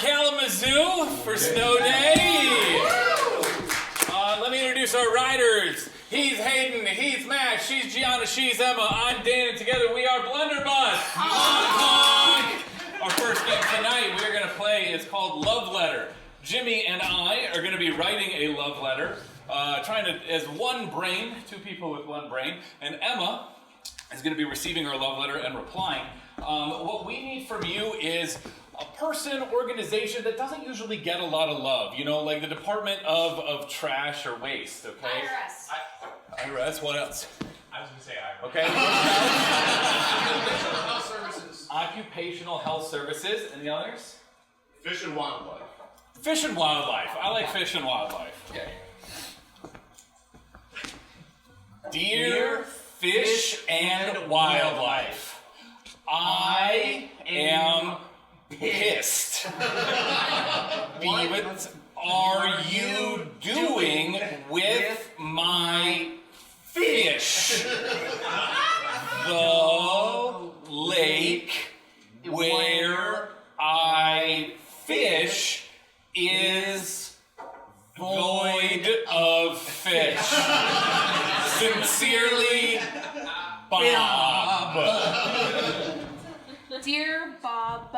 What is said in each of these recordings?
Kalamazoo for Snow Day. Let me introduce our riders. He's Hayden, he's Matt, she's Gianna, she's Emma, I'm Dan, and together we are Blunderbus. Our first game tonight we're going to play is called Love Letter. Jimmy and I are going to be writing a love letter, trying to, as one brain, two people with one brain, and Emma is going to be receiving our love letter and replying. What we need from you is a person, organization that doesn't usually get a lot of love, you know, like the Department of Trash or Waste, okay? IRS, what else? I was going to say IRS. Okay. Occupational Health Services. Occupational Health Services, and the others? Fish and Wildlife. Fish and Wildlife. I like Fish and Wildlife. Okay. Dear Fish and Wildlife, I am pissed. What are you doing with my fish? The lake where I fish is void of fish. Sincerely, Bob. Dear Bob,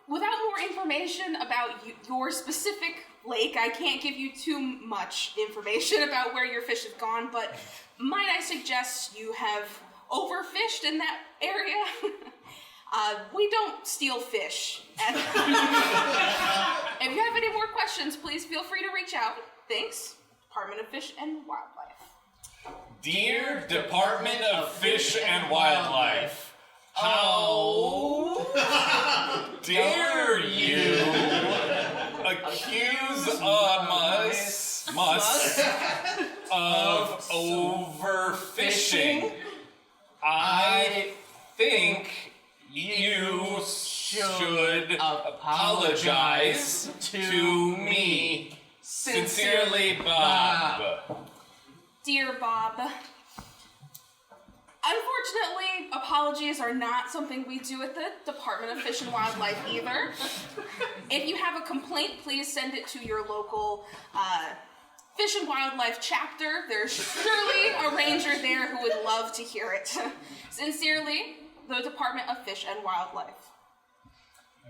without more information about your specific lake, I can't give you too much information about where your fish have gone, but might I suggest you have overfished in that area? We don't steal fish. And if you have any more questions, please feel free to reach out. Thanks, Department of Fish and Wildlife. Dear Department of Fish and Wildlife, how dare you accuse us of overfishing? I think you should apologize to me. Sincerely, Bob. Dear Bob, unfortunately, apologies are not something we do at the Department of Fish and Wildlife either. If you have a complaint, please send it to your local Fish and Wildlife chapter. There's surely a ranger there who would love to hear it. Sincerely, the Department of Fish and Wildlife.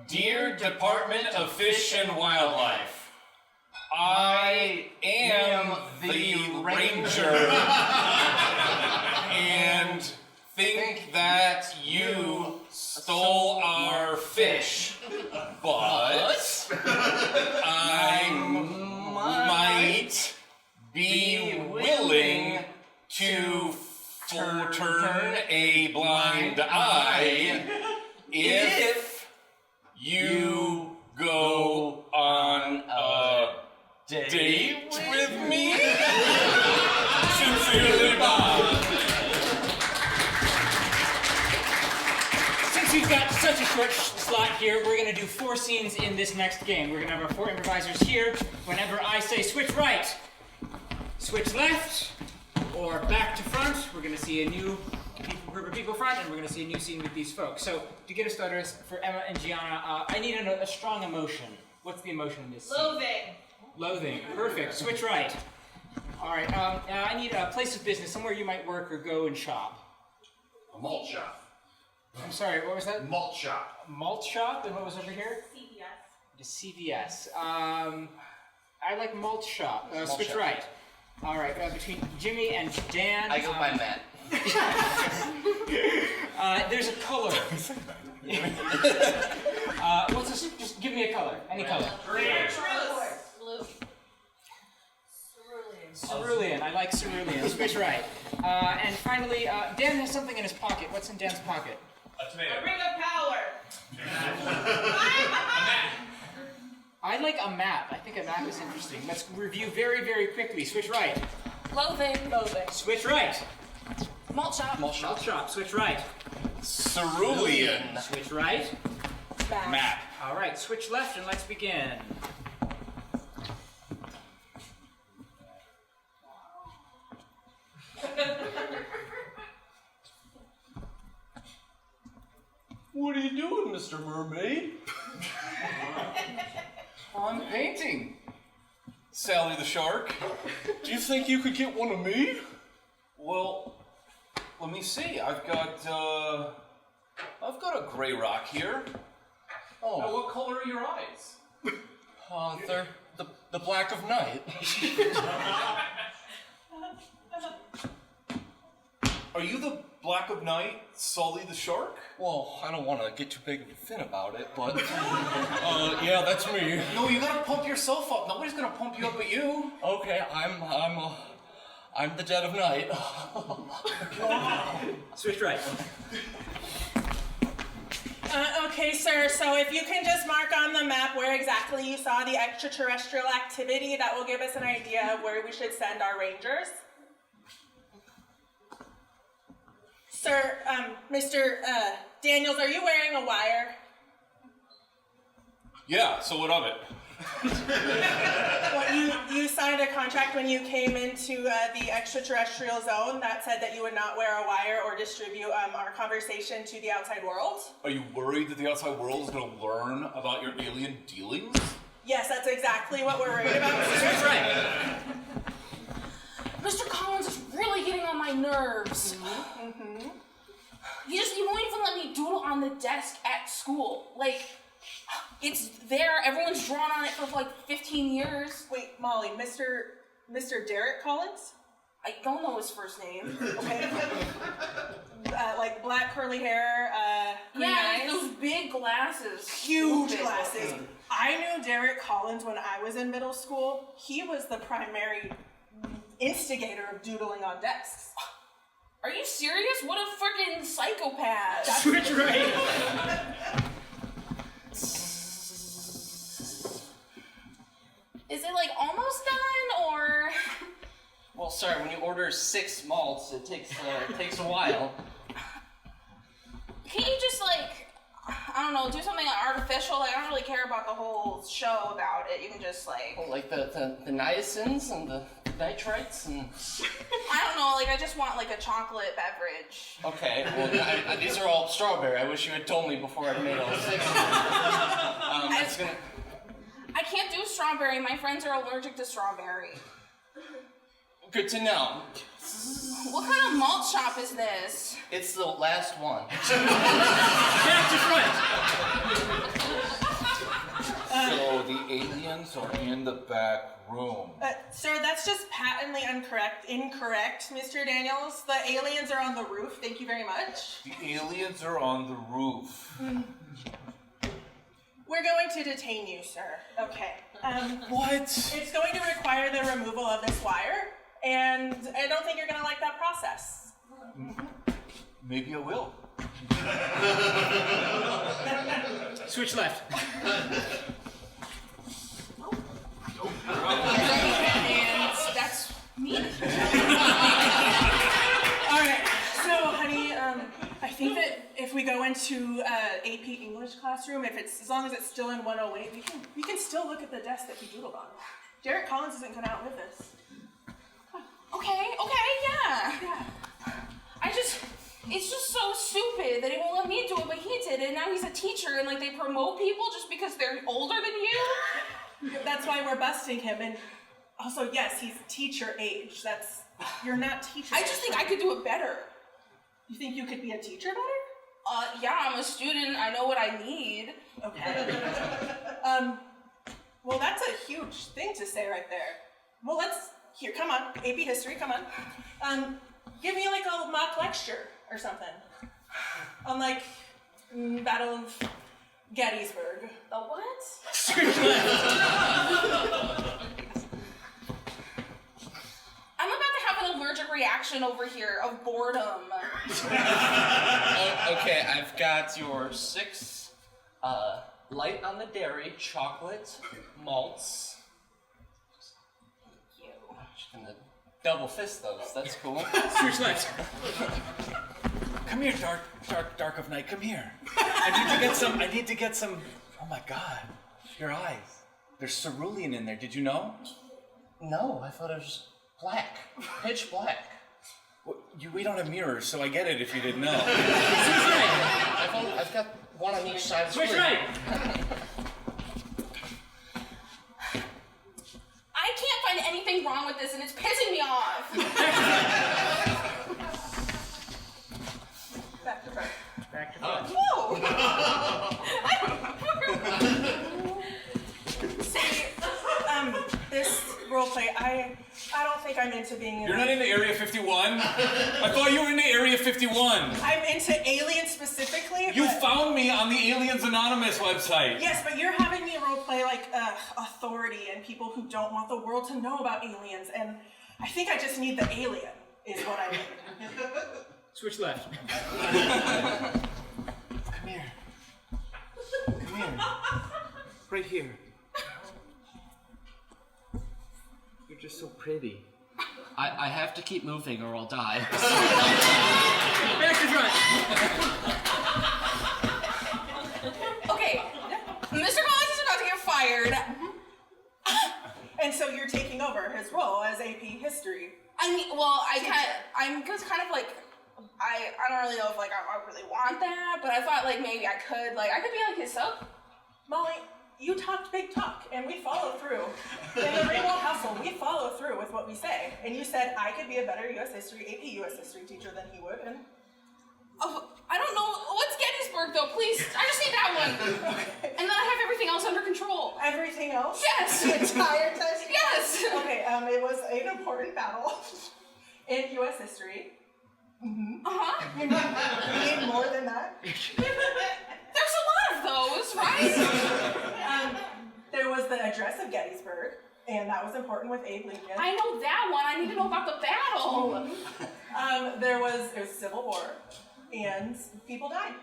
Dear Department of Fish and Wildlife, I am the ranger and think that you stole our fish, but I might be willing to turn a blind eye if you go on a date with me? Sincerely, Bob. Since we've got such a short slot here, we're going to do 4 scenes in this next game. We're going to have our 4 improvisers here. Whenever I say switch right, switch left, or back to front, we're going to see a new group of people front, and we're going to see a new scene with these folks. So, to get us started, for Emma and Gianna, I need a strong emotion. What's the emotion in this scene? Loathing. Loathing. Perfect. Switch right. All right. I need a place of business, somewhere you might work or go and shop. A malt shop. I'm sorry, what was that? Malt shop. A malt shop? And what was over here? CVS. The CVS. I like malt shop. Switch shop. right. All right. Between Jimmy and Dan. I go by Matt. There's a color. What's this? Just give me a color. Any color. Blue. Cerulean. I like cerulean. Switch right. And finally, Dan has something in his pocket. What's in Dan's pocket? A tomato. Ring of power. I like a map. I think a map is interesting. Let's review very, very quickly. Switch right. Loathing. Switch right. Malt shop. Malt shop. Malt shop. Switch right. Cerulean. Switch right. Map. All right. Switch left and let's begin. What are you doing, Mr. Mermaid? I'm painting. Sally the shark. Do you think you could get one of me? Well, let me see. I've got a gray rock here. Oh, What color are your eyes? they're the black of night. Are you the Black of Night, Sully the shark? Well, I don't want to get too big of a fin about it, but yeah, that's me. No, you gotta pump yourself up. Nobody's gonna pump you up but you. Okay, I'm the dead of night. Switch right. Okay, sir, so if you can just mark on the map where exactly you saw the extraterrestrial activity, that will give us an idea of where we should send our rangers. Sir, Mr. Daniels, are you wearing a wire? Yeah, so what of it? Well, you signed a contract when you came into the extraterrestrial zone that said that you would not wear a wire or distribute our conversation to the outside world. Are you worried that the outside world is gonna learn about your alien dealings? Yes, that's exactly what we're worried about, sir. Switch right. Mr. Collins is really getting on my nerves. He won't even let me doodle on the desk at school. Like, it's there, everyone's drawn on it for like 15 years. Wait, Molly, Mr. Derek Collins? I don't know his first name. Okay. Like black curly hair, green eyes. Those big glasses. Huge Stupid glasses. looking. I knew Derek Collins when I was in middle school. He was the primary instigator of doodling on desks. Are you serious? What a freaking psychopath. Switch right. Is it like almost done or? Well, sorry, when you order 6 malts, it takes a while. Can't you just like, I don't know, do something artificial? Like, I don't really care about the whole show about it. You can just like, Like the niacins and the nitrites and... I don't know, like I just want like a chocolate beverage. Okay, well, these are all strawberry. I wish you had told me before I made all 6 of them. That's gonna... I can't do strawberry. My friends are allergic to strawberry. Good to know. What kind of malt shop is this? It's the last one. Back to front. So the aliens are in the back room. Sir, that's just patently incorrect, Mr. Daniels. The aliens are on the roof. Thank you very much. The aliens are on the roof. We're going to detain you, sir. Okay. What? It's going to require the removal of this wire, and I don't think you're going to like that process. Maybe I will. Switch left. And that's me. All right. So, honey, I think that if we go into AP English classroom, as long as it's still in 108, we can still look at the desk that he doodled on. Derek Collins isn't going out with us. Okay, yeah. It's just so stupid that he won't let me do it, but he did it, and now he's a teacher, and like they promote people just because they're older than you? That's why we're busting him, and also, yes, he's teacher age. You're not teacher. I just think I could do it better. You think you could be a teacher better? Yeah, I'm a student, I know what I need. Okay. Well, that's a huge thing to say right there. Well, here, come on, AP History, come on. Give me like a mock lecture or something on like Battle of Gettysburg. The what? I'm about to have an allergic reaction over here of boredom. Okay, I've got your 6 light on the dairy, chocolate, malts. Thank you. Just gonna double fist those, that's cool. Switch left. Come here, dark of night. Come here. I need to get some. Oh my God, your eyes. There's cerulean in there. Did you know? No, I thought it was black, pitch black. Well, we don't have mirrors, so I get it if you didn't know. Switch right. I've got one on each side of the Switch screen. right. I can't find anything wrong with this, and it's pissing me off. Back to front. Back to front. Whoa! See, this roleplay, I don't think I'm into being in. You're not into Area 51? I thought you were into Area 51. I'm into aliens specifically. You but- found me on the Aliens Anonymous website. Yes, but you're having me roleplay like authority and people who don't want the world to know about aliens, and I think I just need the alien, is what I need. Switch left. Come here. Come here. Right here. You're just so pretty. I have to keep moving or I'll die. Back to front. Okay, Mr. Collins is about to get fired. And so you're taking over his role as AP History. I mean, well, I'm just kind of like, I don't really know if like I really want that, but I thought like maybe I could be like his sub. Molly, you talked big talk, and we follow through. In the Rainbow household, we follow through with what we say. And you said I could be a better AP US History teacher than he would, and Oh, I don't know. What's Gettysburg though? Please, I just need that one. And then I have everything else under control. everything else. Yes. The entire test. Yes. Okay. It was an important battle in U.S. history. Uh-huh. You need more than that. There's a lot of those, right? There was the address of Gettysburg, and that was important with Abe Lincoln. I know that one. I need to know about the battle. It was Civil War, and people died.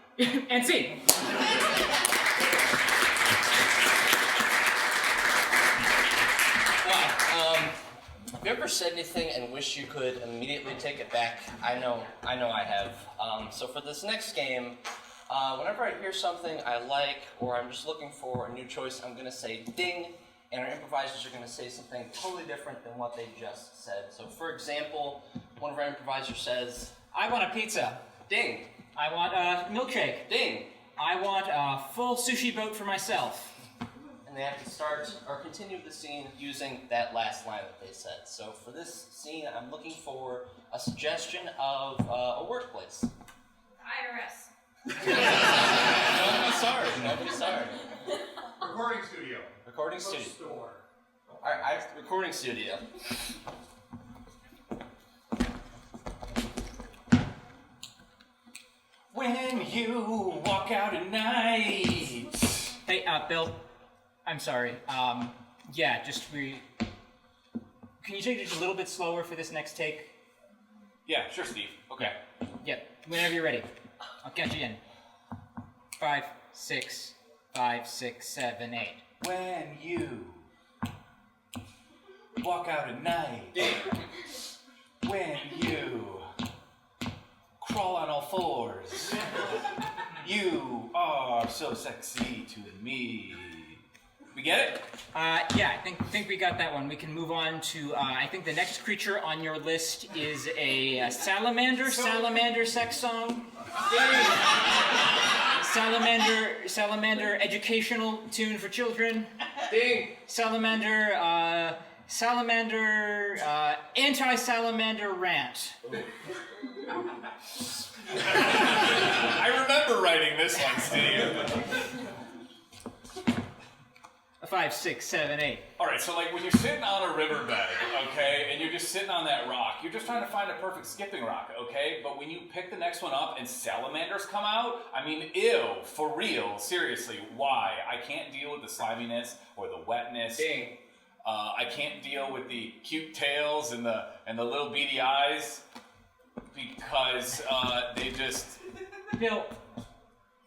And see. Wow. Have you ever said anything and wish you could immediately take it back? I know I have. So for this next game, whenever I hear something I like or I'm just looking for a new choice, I'm gonna say ding, and our improvisers are gonna say something totally different than what they just said. So for example, one of our improvisers says, I want a pizza. ding, I want a milkshake. ding, I want a full sushi boat for myself. and they have to start or continue the scene using that last line that they said. So for this scene, I'm looking for a suggestion of a workplace. IRS. Don't be sorry. Don't be sorry. Recording studio. Recording studio. Store. All right, recording studio. When you walk out at night. Hey, Bill. I'm sorry. Yeah, can you take it just a little bit slower for this next take? Yeah, sure, Steve. Okay. Yep. Whenever you're ready. I'll count you in. 5, 6, 5, 6, 7, 8. When you walk out at night. When you crawl on all fours. You are so sexy to me. We get it? Yeah, I think we got that one. We can move on to, I think the next creature on your list is a salamander sex song. Salamander educational tune for children. Ding. Salamander anti-salamander rant. I remember writing this one, Steve. 5, 6, 7, 8. All right, so like when you're sitting on a riverbed, okay, and you're just sitting on that rock, you're just trying to find a perfect skipping rock, okay? But when you pick the next one up and salamanders come out, I mean, ew, for real, seriously, why? I can't deal with the sliminess or the wetness. Ding. I can't deal with the cute tails and the little beady eyes because they just. Bill,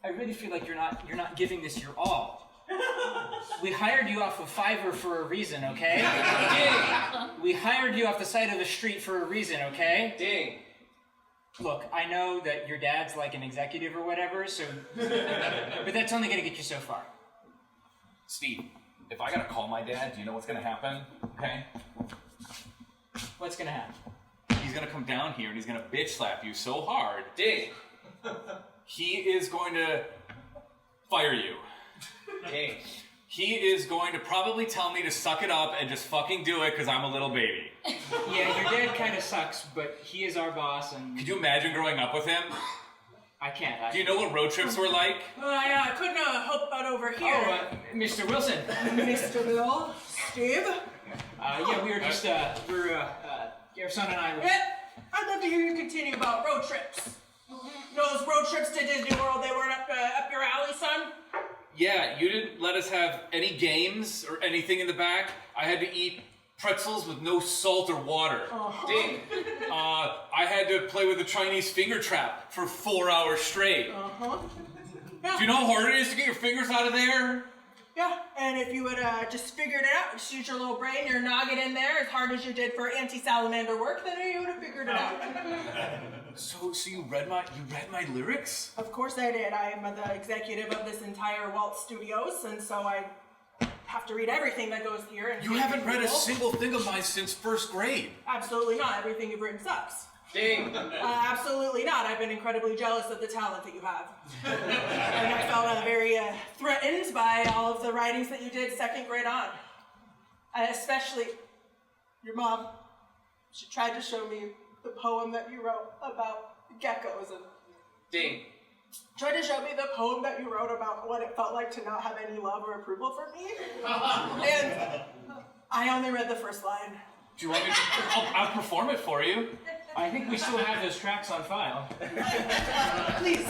I really feel like you're not giving this your all. We hired you off of Fiverr for a reason, okay? Ding. We hired you off the side of the street for a reason, okay? Ding. Look, I know that your dad's like an executive or whatever, so... but that's only gonna get you so far. Steve, if I gotta call my dad, do you know what's gonna happen? Okay? What's gonna happen? He's gonna come down here and he's gonna bitch slap you so hard. Ding. he is going to fire you. Dang. He is going to probably tell me to suck it up and just fucking do it because I'm a little baby. Yeah, your dad kind of sucks, but he is our boss, and Could you imagine growing up with him? I can't. Do you know what road trips were like? Well, I couldn't help but over here. Oh, Mr. Wilson. Mr. Bill, Steve. Yeah, we were just, your son and I were... Yeah, I'd love to hear you continue about road trips. Those road trips to Disney World, they weren't up your alley, son? Yeah, you didn't let us have any games or anything in the back. I had to eat pretzels with no salt or water. Ding. I had to play with the Chinese finger trap for 4 hours straight. Yeah. Do you know how hard it is to get your fingers out of there? Yeah, and if you would just figured it out, just use your little brain, your noggin in there as hard as you did for anti-salamander work, then you would have figured it out. So you read my lyrics? Of course I did. I am the executive of this entire Walt Studios, and so I have to read everything that goes here. And You haven't read a single thing of mine since first grade. Absolutely not. Everything you've written sucks. Ding. Absolutely not. I've been incredibly jealous of the talent that you have. And I felt very threatened by all of the writings that you did second grade on. And especially your mom. She tried to show me the poem that you wrote about geckos and Ding. tried to show me the poem that you wrote about what it felt like to not have any love or approval from me. And I only read the first line. Do you want me to? I'll perform it for you. I think we still have those tracks on file. Please,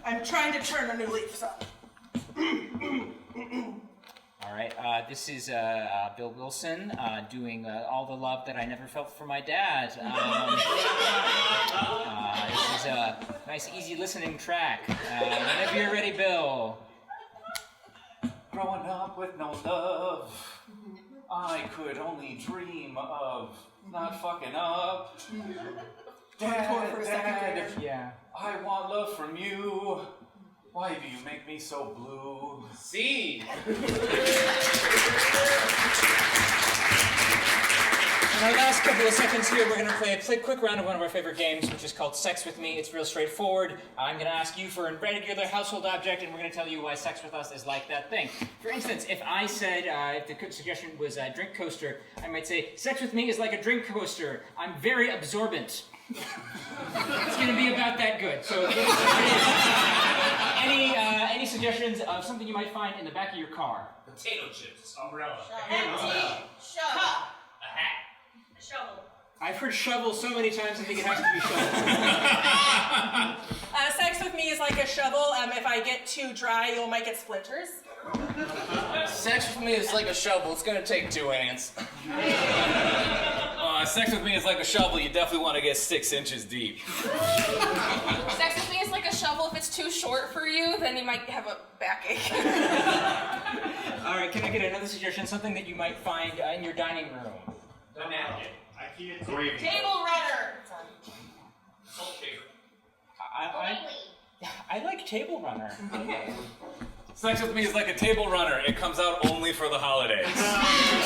I'm trying to turn a new leaf, so. All right, this is Bill Wilson doing All the Love That I Never Felt for My Dad. This is a nice, easy listening track. Whenever you're ready, Bill. Growing up with no love, I could only dream of not fucking up. Dad, Yeah. I want love from you. Why do you make me so blue? Seed. In our last couple of seconds here, we're going to play a quick round of one of our favorite games, which is called Sex With Me. It's real straightforward. I'm going to ask you for a regular household object, and we're going to tell you why sex with us is like that thing. For instance, if I said, if the suggestion was a drink coaster, I might say, sex with me is like a drink coaster. I'm very absorbent. It's going to be about that good. So, any suggestions of something you might find in the back of your car? Potato chips. Umbrella. Empty. Shovel. A hat. A shovel. I've heard shovel so many times I think it has to be shovel. Sex with me is like a shovel. If I get too dry, you might get splinters. Sex with me is like a shovel. It's gonna take 2 hands. Sex with me is like a shovel. You definitely want to get 6 inches deep. Sex with me is like a shovel. If it's too short for you, then you might have a backache. All right, can I get another suggestion? Something that you might find in your dining room. A napkin. IKEA gravy. Table runner. Salt shaker. I like Table Runner. Sex with me is like a table runner. It comes out only for the holidays.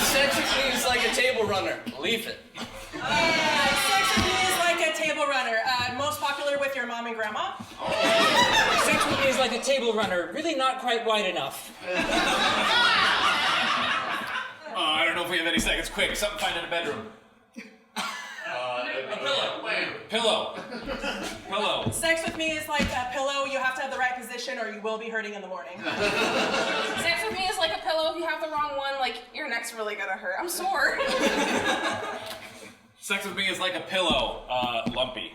Sex with me is like a table runner. Leave it. Sex with me is like a table runner. Most popular with your mom and grandma. Sex with me is like a Table Runner. Really not quite wide enough. I don't know if we have any seconds. Quick, something find in the bedroom. A pillow. Pillow. Pillow. Sex with me is like a pillow. You have to have the right position or you will be hurting in the morning. Sex with me is like a pillow. If you have the wrong one, like, your neck's really gonna hurt. I'm sore. Sex with me is like a pillow. Lumpy.